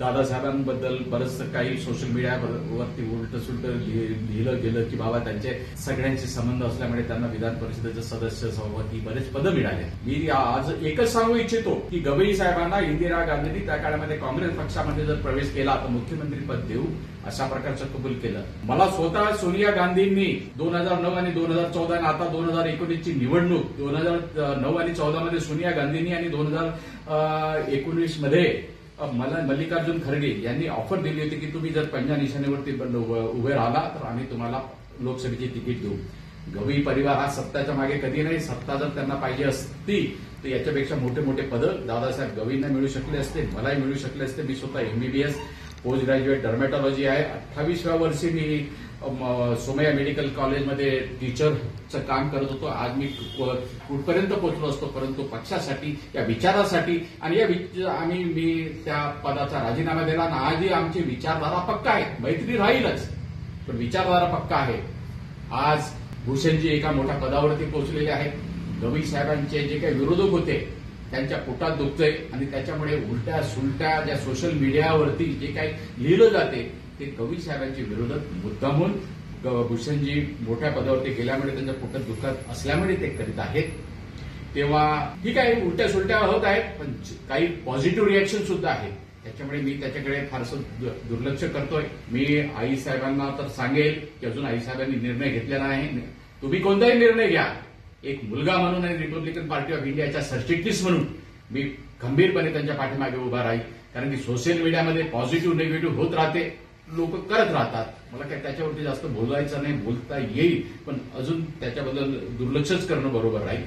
दादासाहेबांबद्दल बरंचसं काही सोशल मीडियावरती उलट-सुलट लिहिलं गेलं की बाबा त्यांचे सगळ्यांचे संबंध असल्यामुळे त्यांना विधान परिषदेचे सदस्य सभापती बरेच पदं मिळाले. मी आज एकच सांगू इच्छितो की गवई साहेबांना इंदिरा गांधींनी त्या काळामध्ये काँग्रेस पक्षामध्ये जर प्रवेश केला तर मुख्यमंत्री पद देऊ अशा प्रकारचं कबूल केलं. मला स्वतः सोनिया गांधींनी 2009 आणि 2014 आणि आता 2019 ची निवडणूक 2009 आणि 14 मध्ये सोनिया गांधींनी आणि 2019 मध्ये मल्लिकार्जुन खरगे यांनी ऑफर दिली होती की तुम्ही जर पंजा निशाणीवरती उभे राहिला तर आम्ही तुम्हाला लोकसभेची तिकीट देऊ. गवई परिवार हा सत्ताच्या मागे कधी नाही. सत्ता जर त्यांना पाहिजे असती तर याच्यापेक्षा मोठे मोठे पदं दादासाहेब गवईंना मिळू शकले असते, मलाही मिळू शकले असते. मी स्वतः एमबीबीएस पोस्ट ग्रॅज्युएट डर्मॅटॉलॉजी आहे. 28व्या वर्षी मी सोमय्या मेडिकल कॉलेजमध्ये टीचरचं काम करत होतो. आज मी कुठपर्यंत पोहोचलो असतो, परंतु पक्षासाठी या विचारासाठी आणि मी त्या पदाचा राजीनामा दिला आणि आजही आमची विचारधारा पक्का आहे. मैत्री राहीलच पण विचारधारा पक्का आहे. आज भूषणजी एका मोठ्या पदावरती पोहोचलेले आहेत. गवई साहेबांचे जे काही विरोधक होते त्यांच्या पोटात दुखतंय आणि त्याच्यामुळे उलट्या सुलट्या ज्या सोशल मीडियावरती जे काही लिहिलं जाते ते गवई साहेबांचे विरोधक मुद्दामून भूषणजी मोठ्या पदावरती गेल्यामुळे त्यांच्या पोटात दुखत असल्यामुळे ते करीत आहेत. तेव्हा ठीक आहे, उलट्या सुलट्या होत आहेत पण काही पॉझिटिव्ह रिएक्शन सुद्धा आहे. त्याच्यामुळे मी त्याच्याकडे फारसं दुर्लक्ष करतोय. मी आई साहेबांना तर सांगेल की अजून आई साहेबांनी निर्णय घेतलेला नाही. तुम्ही कोणताही निर्णय घ्या, एक मुलगा म्हणून आणि रिपब्लिकन पार्टी ऑफ इंडियाच्या सरचिटणीस म्हणून मी खंबीरपणे त्यांच्या पाठीमागे उभा राहील. कारण की सोशल मीडियामध्ये पॉझिटिव्ह निगेटिव्ह होत राहते, लोक करत राहतात. मला काय त्याच्यावरती जास्त बोलायचं नाही, बोलता येईल पण अजून त्याच्याबद्दल दुर्लक्षच करणं बरोबर राहील.